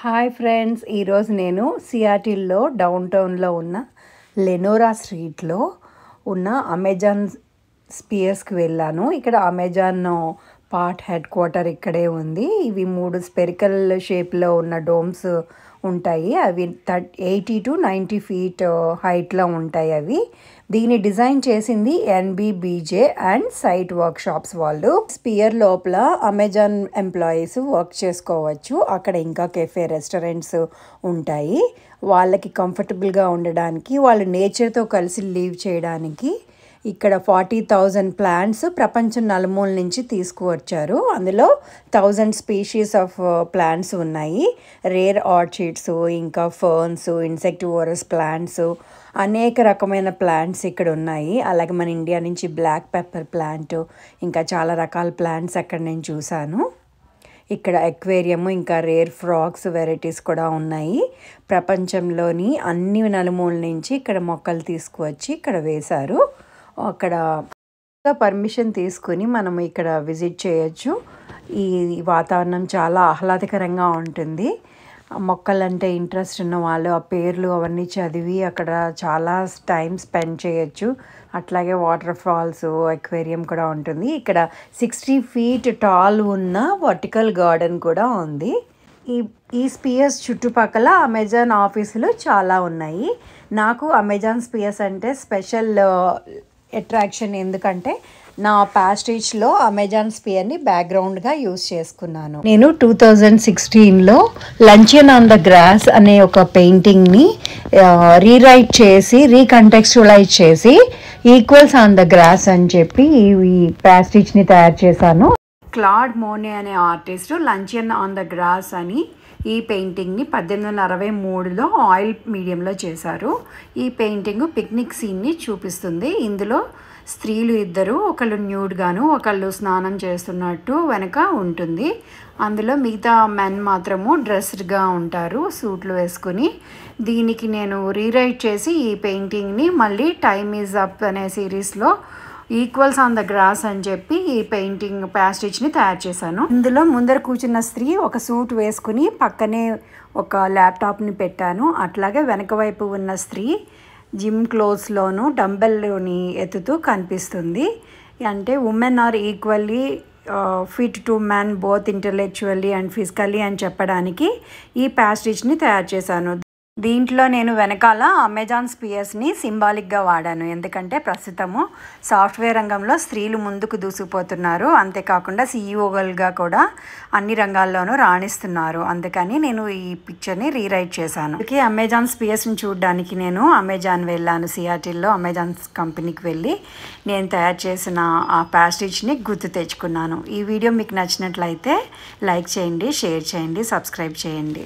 Hi friends, ఈరోజు నేను సియాటిల్లో down టౌన్లో ఉన్న లెనోరా స్ట్రీట్లో ఉన్న అమెజాన్ స్పియర్స్కి వెళ్ళాను. ఇక్కడ అమెజాన్ పార్ట్ హెడ్ క్వార్టర్ ఇక్కడే ఉంది. ఇవి 3 స్పెరికల్ షేప్లో ఉన్న డోమ్స్ ఉంటాయి. అవి 80 to 90 feet హైట్లో ఉంటాయి. అవి దీన్ని డిజైన్ చేసింది NBBJ and site workshops వాళ్ళు. స్పియర్ లోపల అమెజాన్ ఎంప్లాయీస్ వర్క్ చేసుకోవచ్చు. అక్కడ ఇంకా కెఫే, రెస్టారెంట్స్ ఉంటాయి. వాళ్ళకి కంఫర్టబుల్గా ఉండడానికి, వాళ్ళు నేచర్తో కలిసి లీవ్ చేయడానికి ఇక్కడ 40,000 ప్లాంట్స్ ప్రపంచం నలుమూల నుంచి తీసుకువచ్చారు. అందులో 1000 స్పీషీస్ ఆఫ్ ప్లాంట్స్ ఉన్నాయి. రేర్ ఆర్చిడ్స్, ఇంకా ఫర్న్స్, ఇన్సెక్టివోరస్ ప్లాంట్స్, అనేక రకమైన ప్లాంట్స్ ఇక్కడ ఉన్నాయి. అలాగే మన ఇండియా నుంచి బ్లాక్ పెప్పర్ ప్లాంట్, ఇంకా చాలా రకాల ప్లాంట్స్ అక్కడ నేను చూశాను. ఇక్కడ ఎక్వేరియం, ఇంకా రేర్ ఫ్రాగ్స్ వెరైటీస్ కూడా ఉన్నాయి. ప్రపంచంలోని అన్ని నలుమూల నుంచి ఇక్కడ మొక్కలు తీసుకువచ్చి ఇక్కడ వేశారు. అక్కడ పర్మిషన్ తీసుకుని మనం ఇక్కడ విజిట్ చేయొచ్చు. ఈ వాతావరణం చాలా ఆహ్లాదకరంగా ఉంటుంది. మొక్కలంటే ఇంట్రెస్ట్ ఉన్న వాళ్ళు ఆ పేర్లు అవన్నీ చదివి అక్కడ చాలా టైం స్పెండ్ చేయొచ్చు. అట్లాగే వాటర్ ఫాల్స్, ఎక్వేరియం కూడా ఉంటుంది. ఇక్కడ 60 feet టాల్ ఉన్న వర్టికల్ గార్డెన్ కూడా ఉంది. ఈ స్పియర్స్ చుట్టుపక్కల అమెజాన్ ఆఫీసులు చాలా ఉన్నాయి. నాకు అమెజాన్ స్పియర్స్ అంటే స్పెషల్ అట్రాక్షన్, ఎందుకంటే నా ప్యాస్టేజ్లో అమెజాన్ స్పియర్ని బ్యాక్గ్రౌండ్గా యూజ్ చేసుకున్నాను. నేను 2016లో లంచన్ ఆన్ ద గ్రాస్ అనే ఒక పెయింటింగ్ని రీరైట్ చేసి, రీకంటెక్స్చువలైజ్ చేసి ఈక్వల్స్ ఆన్ ద గ్రాస్ అని చెప్పి ఈ ప్యాస్టేజ్ని తయారు చేశాను. క్లాడ్ మోనే అనే ఆర్టిస్ట్ లంచన్ ఆన్ ద గ్రాస్ అని ఈ పెయింటింగ్ని 1863లో ఆయిల్ మీడియంలో చేశారు. ఈ పెయింటింగ్ పిక్నిక్ సీన్ని చూపిస్తుంది. ఇందులో స్త్రీలు ఇద్దరు, ఒకళ్ళు న్యూడ్గాను, ఒకళ్ళు స్నానం చేస్తున్నట్టు వెనక ఉంటుంది. అందులో మిగతా మెన్ మాత్రము డ్రెస్డ్గా ఉంటారు, సూట్లు వేసుకుని. దీనికి నేను రీరైట్ చేసి ఈ పెయింటింగ్ని మళ్ళీ టైమ్ ఈజ్ అప్ అనే సిరీస్లో ఈక్వల్స్ ఆన్ ద గ్రాస్ అని చెప్పి ఈ పెయింటింగ్ ప్యాస్టేజ్ని తయారు చేశాను. ఇందులో ముందర కూర్చున్న స్త్రీ ఒక సూట్ వేసుకుని పక్కనే ఒక ల్యాప్టాప్ని పెట్టాను. అట్లాగే వెనక వైపు ఉన్న స్త్రీ జిమ్ క్లోత్స్లోను డంబెల్ని ఎత్తుతూ కనిపిస్తుంది. అంటే women are equally fit to man both intellectually and physically అని చెప్పడానికి ఈ ప్యాస్టేజ్ని తయారు చేశాను. దీంట్లో నేను వెనకాల అమెజాన్ స్పియర్స్ని సింబాలిక్గా వాడాను. ఎందుకంటే ప్రస్తుతము సాఫ్ట్వేర్ రంగంలో స్త్రీలు ముందుకు దూసుకుపోతున్నారు. అంతేకాకుండా CEO కూడా అన్ని రంగాల్లోనూ రాణిస్తున్నారు. అందుకని నేను ఈ పిక్చర్ని రీరైట్ చేశాను. అందుకే అమెజాన్ స్పియర్స్ని చూడడానికి నేను అమెజాన్ వెళ్ళాను. సియాటిల్లో అమెజాన్ కంపెనీకి వెళ్ళి నేను తయారు చేసిన ఆ ప్యాస్టేజ్ని గుర్తు తెచ్చుకున్నాను. ఈ వీడియో మీకు నచ్చినట్లయితే లైక్ చేయండి, షేర్ చేయండి, సబ్స్క్రైబ్ చేయండి.